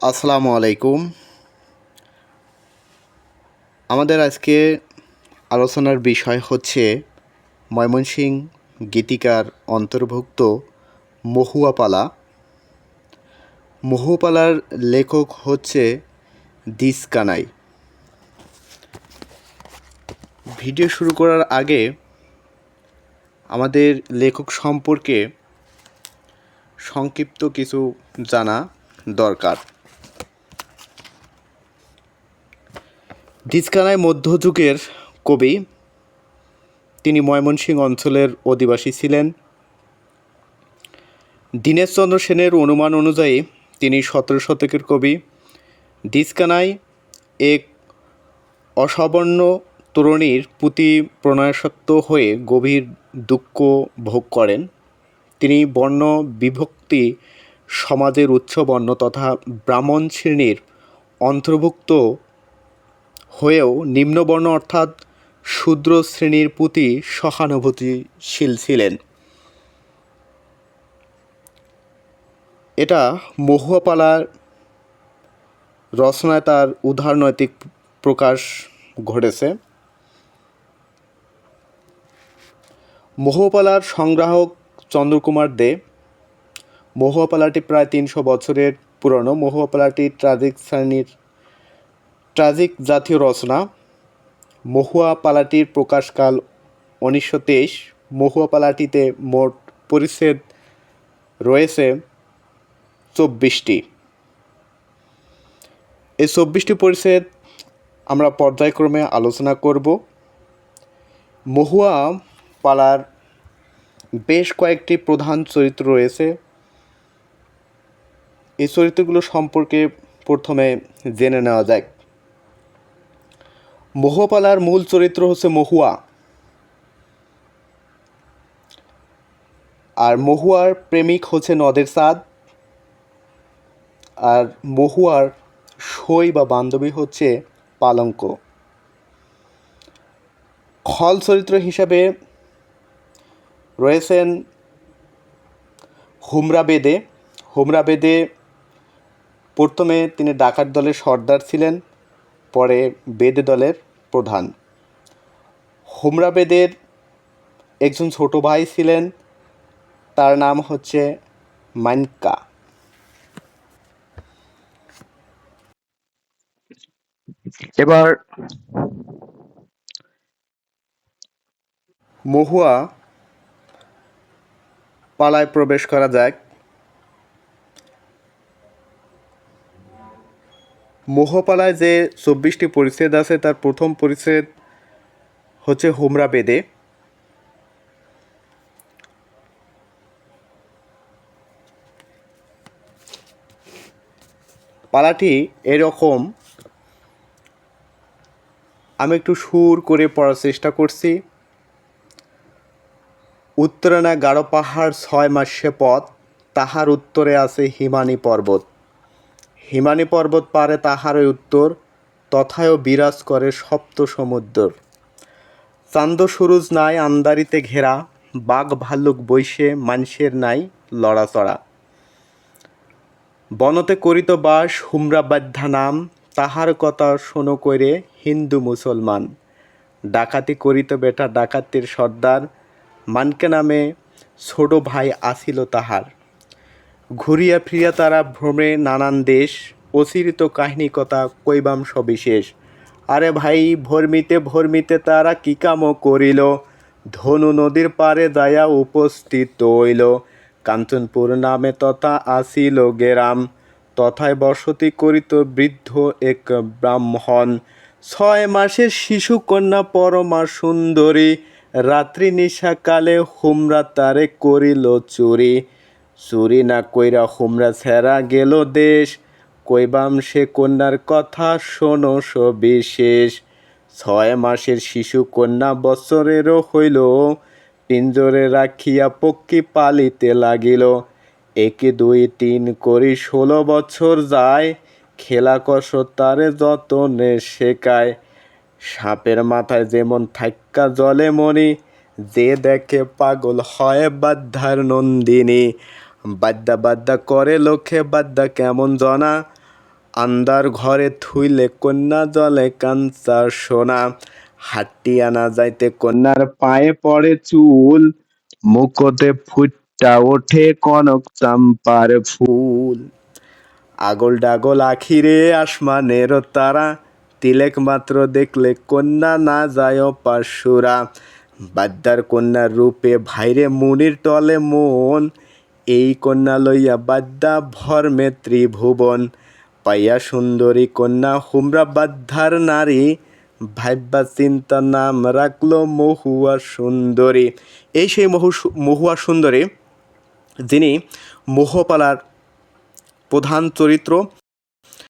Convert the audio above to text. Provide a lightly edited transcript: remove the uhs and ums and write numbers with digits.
আসসালামু আলাইকুম। আমাদের আজকে আলোচনার বিষয় হচ্ছে ময়মনসিংহ গীতিকার অন্তর্ভুক্ত মহুয়া পালা। মহুয়া পালার লেখক হচ্ছে দিস কানাই। ভিডিও শুরু করার আগে আমাদের লেখক সম্পর্কে সংক্ষিপ্ত কিছু জানা দরকার। দিস কানাই মধ্যযুগের কবি। তিনি ময়মনসিংহ অঞ্চলের অধিবাসী ছিলেন। দীনেশচন্দ্র সেনের অনুমান অনুযায়ী তিনি 17 শতকের কবি। দিস কানাই এক অসবর্ণ তরুণীর প্রতি প্রণয়াসক্ত হয়ে গভীর দুঃখ ভোগ করেন। তিনি বর্ণ বিভক্তি সমাজের উচ্চবর্ণ তথা ব্রাহ্মণ শ্রেণীর অন্তর্ভুক্ত হয়েও নিম্নবর্ণ অর্থাৎ শূদ্র শ্রেণীর প্রতি সহানুভূতিশীল ছিলেন। এটা মহুয়া পালার রচনায় তার উদারনৈতিক প্রকাশ ঘটেছে। মহুয়া পালার সংগ্রাহক চন্দ্রকুমার দে। মহুয়া পালাটি প্রায় 300 বছরের পুরনো। মহুয়া পালাটি ট্র্যাজিক জাতীয় রচনা। মহুয়া পালাটির প্রকাশকাল 1923। মহুয়া পালাটিতে মোট পরিচ্ছেদ রয়েছে 24টি। এই 24টি পরিচ্ছেদ আমরা পর্যায়ক্রমে আলোচনা করব। মহুয়া পালার বেশ কয়েকটি প্রধান চরিত্র রয়েছে। এই চরিত্রগুলো সম্পর্কে প্রথমে জেনে নেওয়া যাক। মহুয়া পালার মূল চরিত্র হচ্ছে মহুয়া। আর মহুয়ার প্রেমিক হচ্ছে নদের চাঁদ। আর মহুয়ার সই বা বান্ধবী হচ্ছে পালঙ্ক। খল চরিত্র হিসাবে রয়েছেন হুমরা বেদে। হুমরা বেদে প্রথমে তিনি ডাকাত দলের সর্দার ছিলেন, পরে বেদে দলের প্রধান। হুমরা বেদের একজন ছোট ভাই ছিলেন, তার নাম হচ্ছে মানকা। এবার মহুয়া পালায় প্রবেশ করা যাক। মহুয়া পালায় যে 24টি পরিচ্ছেদ আছে তার প্রথম পরিচ্ছেদ হচ্ছে হুমরা বেদে। পালাটি এরকম, আমি একটু সুর করে পড়ার চেষ্টা করছি। উত্তরে না গাঢ় পাহাড় 6 মাসে পথ, তাহার উত্তরে আছে হিমানী পর্বত। হিমানী পর্বত পারে তাহারই উত্তর, তথায়ও বিরাজ করে সপ্ত সমুদ্র। চান্দ সুরুজ নাই আন্দারিতে ঘেরা, বাঘ ভাল্লুক বৈশে মানুষের নাই লড়াচড়া। বনতে করিত বাস হুমরা বাধ্যা নাম, তাহার কথা শোনো কইরে হিন্দু মুসলমান। ডাকাতি করিত বেটা ডাকাতির সর্দার, মানকে নামে ছোট ভাই আসিল তাহার। ঘুরিয়া ফিরিয়া তারা ভ্রমে নানান দেশ, অচিরিত কাহিনী কথা কইবাম সবিশেষ। আরে ভাই ভর্মিতে তারা কি কামও করিল, ধনু নদীর পারে যায়া উপস্থিত হইল। কাঞ্চনপুর নামে তথা আসিল গেরাম, তথায় বসতি করিত বৃদ্ধ এক ব্রাহ্মণ। 6 মাসের শিশু কন্যা পরমা সুন্দরী, রাত্রি নিশাকালে হুমরা তারে করিল চুরি। চুরি না কইরা হুমরা ছেড়া গেল দেশ, কইবাম সে কন্যার কথা শোনো সবিশেষ। 6 মাসের শিশু কন্যা বৎসরেরও হইল, পিঞ্জরে রাখিয়া পক্ষী পালিতে লাগিল। 1 2 3 করি 16 বছর যায়, খেলা কষ তারে যতনে শেখায়। সাপের মাথায় যেমন থাক্কা জলে মনি, যে দেখে পাগল হয় বাদ্যার নন্দিনী। বাদ্যা বাদ্যা করে লোকে বাদ্যা কেমন জনা, আন্দার ঘরে থুইলে কন্যা জলে কাঞ্চা সোনা, হাঁটিয়া না যাইতে কন্যার পায়ে পড়ে চুল, মুখতে ফুটটা ওঠে কনক চাম্পার ফুল। আগল ডাগল আখিরে আসমানের তারা, তিলেক মাত্র দেখলে কন্যা না যায় পাশুরা, বাদ্যার কন্যার রূপে ভাইরে মুনির টলে মন, এই কন্যা লইয়া বাদ্যা ভরমে ত্রিভুবন, পাইয়া সুন্দরী কন্যা হুমরা বাদ্ধার নারী, ভাইব্যা চিন্তা নাম রাখলো মহুয়া সুন্দরী। এই সেই মহুয়া সুন্দরী যিনি মোহপালার প্রধান চরিত্র